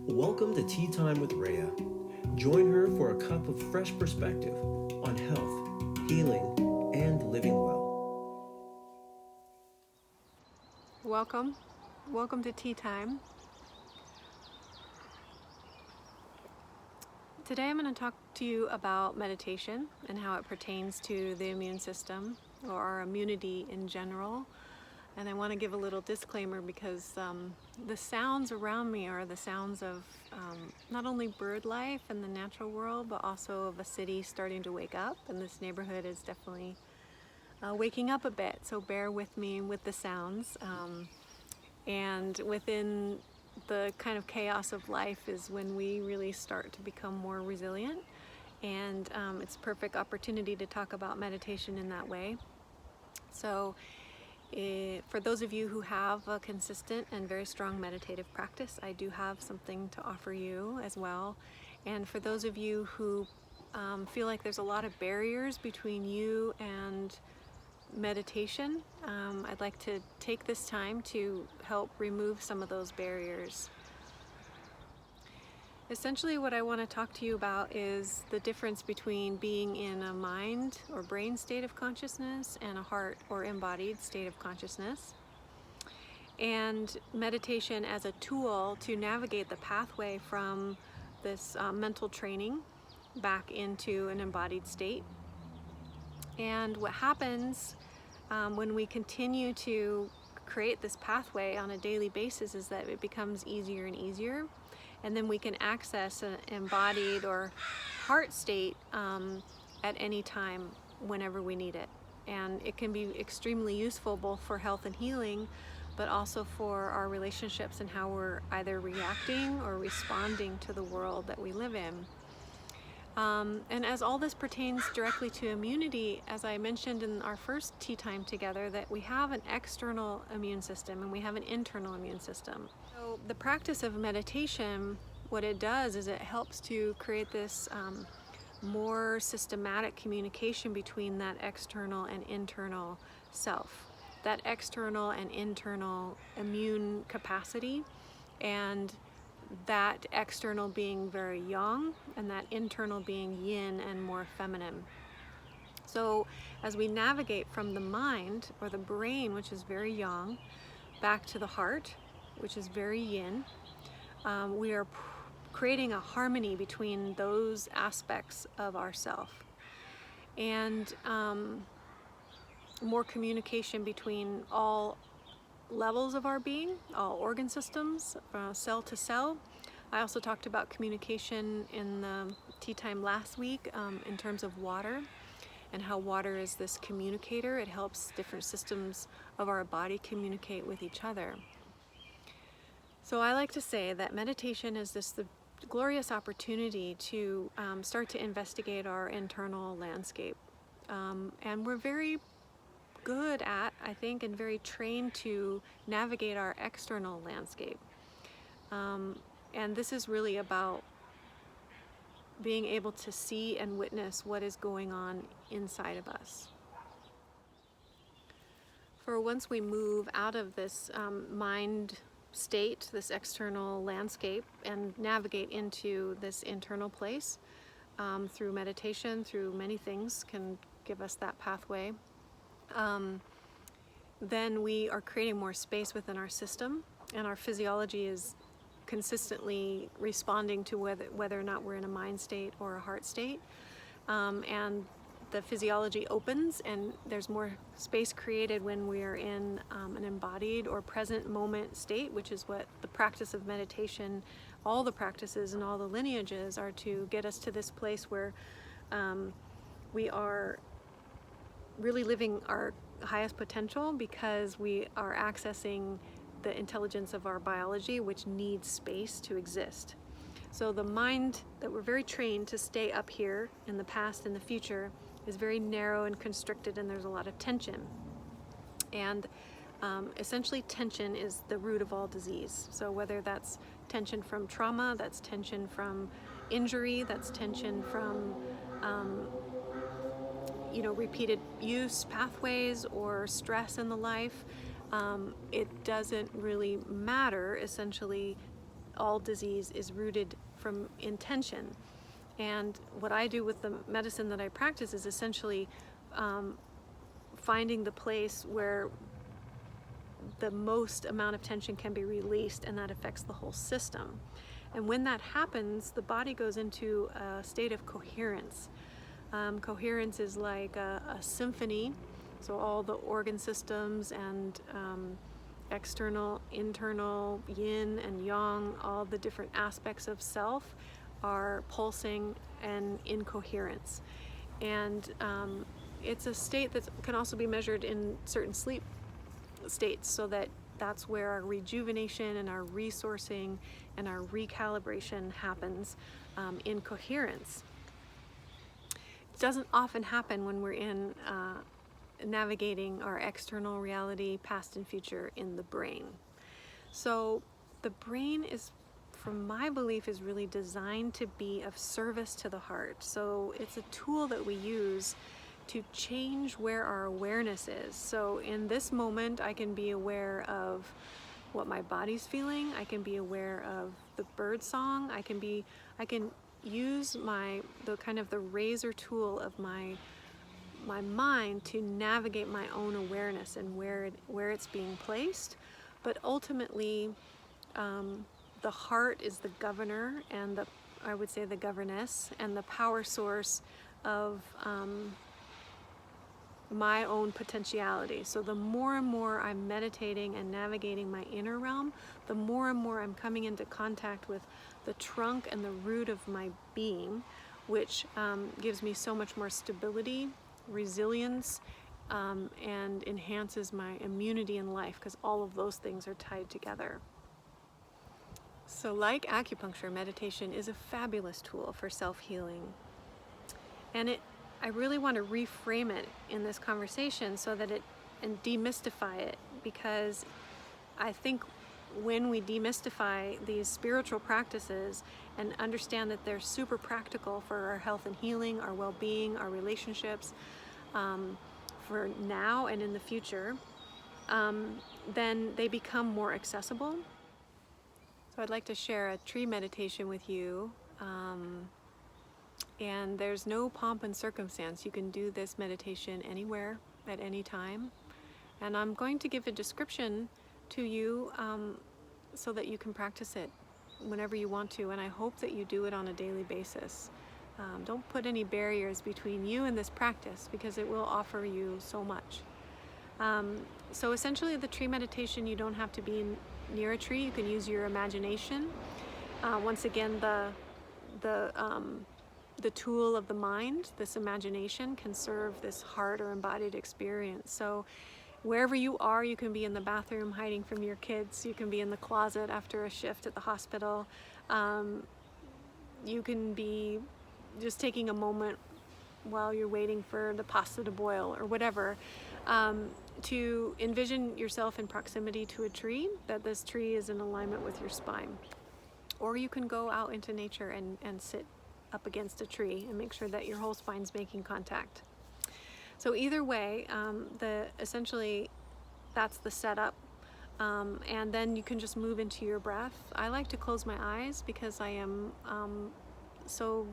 Welcome to Tea Time with Reya. Join her for a cup of fresh perspective on health, healing, and living well. Welcome to Tea Time. Today I'm going to talk to you about meditation and how it pertains to the immune system or our immunity in general. And I want to give a little disclaimer because the sounds around me are the sounds of not only bird life in the natural world, but also of a city starting to wake up. And this neighborhood is definitely waking up a bit, so bear with me with the sounds. And within the kind of chaos of life is when we really start to become more resilient. And it's a perfect opportunity to talk about meditation in that way. So for those of you who have a consistent and very strong meditative practice, I do have something to offer you as well. And for those of you who feel like there's a lot of barriers between you and meditation, I'd like to take this time to help remove some of those barriers. Essentially, what I want to talk to you about is the difference between being in a mind or brain state of consciousness and a heart or embodied state of consciousness, and meditation as a tool to navigate the pathway from this mental training back into an embodied state. And what happens when we continue to create this pathway on a daily basis is that it becomes easier and easier, and then we can access an embodied or heart state at any time whenever we need it. And it can be extremely useful both for health and healing, but also for our relationships and how we're either reacting or responding to the world that we live in. And as all this pertains directly to immunity, as I mentioned in our first tea time together, that we have an external immune system and we have an internal immune system. So the practice of meditation, what it does is it helps to create this more systematic communication between that external and internal self, that external and internal immune capacity, and that external being very yang and that internal being yin and more feminine. So as we navigate from the mind or the brain, which is very yang, back to the heart, which is very yin, we are creating a harmony between those aspects of ourself, and more communication between all levels of our being, all organ systems, cell to cell. I also talked about communication in the tea time last week in terms of water and how water is this communicator. It helps different systems of our body communicate with each other. So I like to say that meditation is the glorious opportunity to start to investigate our internal landscape. And we're very good at, I think, and very trained to navigate our external landscape. And this is really about being able to see and witness what is going on inside of us. For once we move out of this mind state, this external landscape, and navigate into this internal place through meditation, through many things can give us that pathway. Then we are creating more space within our system, and our physiology is consistently responding to whether or not we're in a mind state or a heart state. And the physiology opens, and there's more space created when we are in an embodied or present moment state, which is what the practice of meditation, all the practices and all the lineages are to get us to this place where we are really living our highest potential, because we are accessing the intelligence of our biology, which needs space to exist. So the mind that we're very trained to stay up here in the past and the future is very narrow and constricted, and there's a lot of tension. And essentially tension is the root of all disease. So whether that's tension from trauma, that's tension from injury, that's tension from repeated use pathways or stress in the life, it doesn't really matter. Essentially, all disease is rooted from intention. And what I do with the medicine that I practice is essentially finding the place where the most amount of tension can be released, and that affects the whole system. And when that happens, the body goes into a state of coherence. Coherence is like a symphony, so all the organ systems and external, internal, yin and yang, all the different aspects of self are pulsing and in coherence. And it's a state that can also be measured in certain sleep states, so that's where our rejuvenation and our resourcing and our recalibration happens in coherence. It doesn't often happen when we're in navigating our external reality, past and future, in the brain. So the brain is, from my belief, is really designed to be of service to the heart. So it's a tool that we use to change where our awareness is. So in this moment, I can be aware of what my body's feeling. I can be aware of the bird song. I can use the razor tool of my mind to navigate my own awareness and where it's being placed. But ultimately, the heart is the governor and I would say the governess and the power source of my own potentiality. So the more and more I'm meditating and navigating my inner realm, the more and more I'm coming into contact with the trunk and the root of my being, which gives me so much more stability, resilience, and enhances my immunity in life, because all of those things are tied together. So like acupuncture, meditation is a fabulous tool for self-healing. And I really want to reframe it in this conversation and demystify it, because I think when we demystify these spiritual practices and understand that they're super practical for our health and healing, our well-being, our relationships, for now and in the future, then they become more accessible. So I'd like to share a tree meditation with you. And there's no pomp and circumstance. You can do this meditation anywhere, at any time. And I'm going to give a description to you so that you can practice it whenever you want to. And I hope that you do it on a daily basis. Don't put any barriers between you and this practice, because it will offer you so much. So essentially, the tree meditation, you don't have to be near a tree. You can use your imagination. Once again, the tool of the mind, this imagination, can serve this heart or embodied experience. So wherever you are, you can be in the bathroom hiding from your kids. You can be in the closet after a shift at the hospital. You can be just taking a moment while you're waiting for the pasta to boil or whatever, to envision yourself in proximity to a tree, that this tree is in alignment with your spine. Or you can go out into nature and sit up against a tree and make sure that your whole spine's making contact. So either way, essentially that's the setup. And then you can just move into your breath. I like to close my eyes because I am so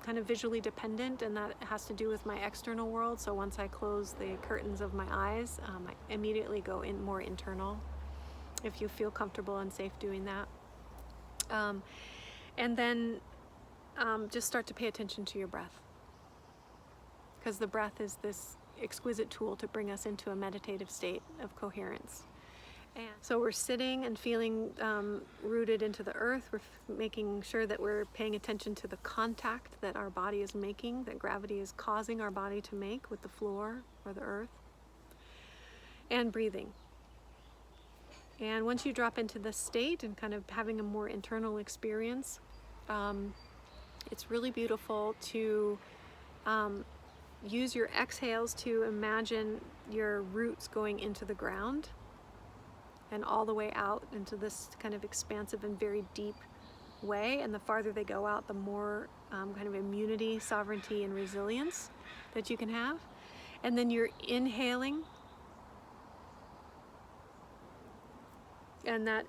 kind of visually dependent, and that has to do with my external world. So once I close the curtains of my eyes, I immediately go in more internal, if you feel comfortable and safe doing that. And then just start to pay attention to your breath, because the breath is this exquisite tool to bring us into a meditative state of coherence. And so we're sitting and feeling rooted into the earth. We're making sure that we're paying attention to the contact that our body is making, that gravity is causing our body to make with the floor or the earth. And breathing. And once you drop into this state and kind of having a more internal experience, it's really beautiful to use your exhales to imagine your roots going into the ground and all the way out into this kind of expansive and very deep way. And the farther they go out, the more kind of immunity, sovereignty, and resilience that you can have. And then you're inhaling, and that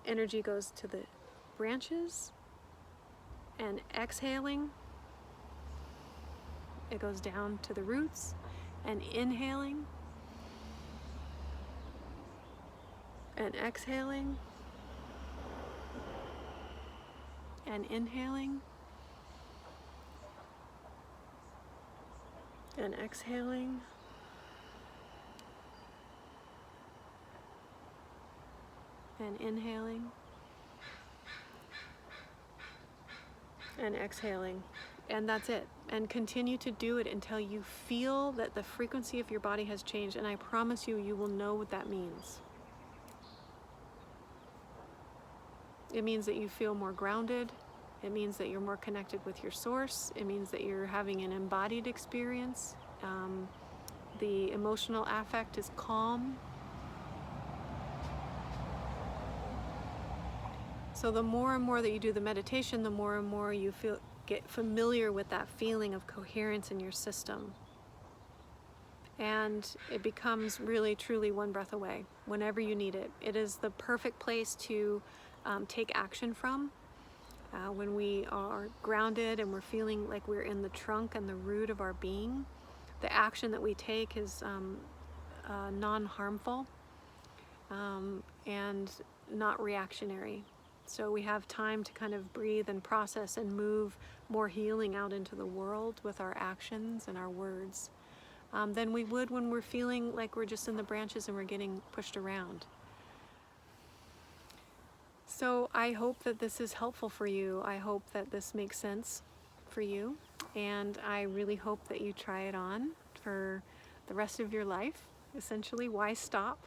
energy goes to the branches, and exhaling, it goes down to the roots, and inhaling, and exhaling, and inhaling, and exhaling, and inhaling, and exhaling. And that's it. And continue to do it until you feel that the frequency of your body has changed. And I promise you, you will know what that means. It means that you feel more grounded. It means that you're more connected with your source. It means that you're having an embodied experience. The emotional affect is calm. So the more and more that you do the meditation, the more and more you get familiar with that feeling of coherence in your system. And it becomes really, truly one breath away whenever you need it. It is the perfect place to take action from. When we are grounded and we're feeling like we're in the trunk and the root of our being, the action that we take is non-harmful and not reactionary. So we have time to kind of breathe and process and move more healing out into the world with our actions and our words than we would when we're feeling like we're just in the branches and we're getting pushed around. So I hope that this is helpful for you. I hope that this makes sense for you. And I really hope that you try it on for the rest of your life. Essentially, why stop?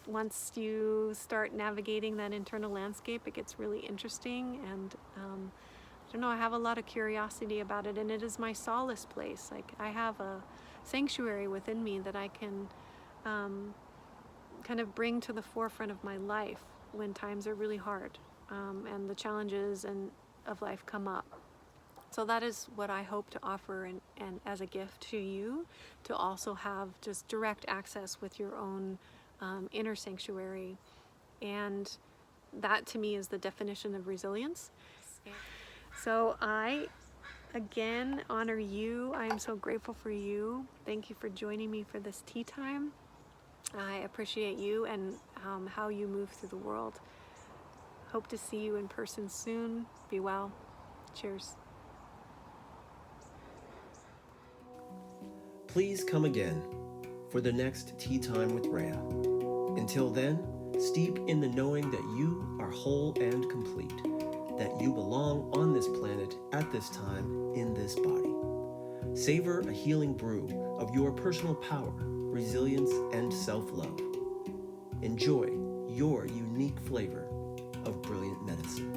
Once you start navigating that internal landscape, it gets really interesting. And I don't know, I have a lot of curiosity about it. And it is my solace place. Like, I have a sanctuary within me that I can kind of bring to the forefront of my life when times are really hard and the challenges of life come up. So that is what I hope to offer and as a gift to you, to also have just direct access with your own inner sanctuary. And that to me is the definition of resilience. So I again honor you. I am so grateful for you. Thank you for joining me for this tea time. I appreciate you and how you move through the world. Hope to see you in person soon. Be well. Cheers. Please come again for the next Tea Time with Reya. Until then, steep in the knowing that you are whole and complete, that you belong on this planet at this time in this body. Savor a healing brew of your personal power, resilience, and self-love. Enjoy your unique flavor of brilliant medicine.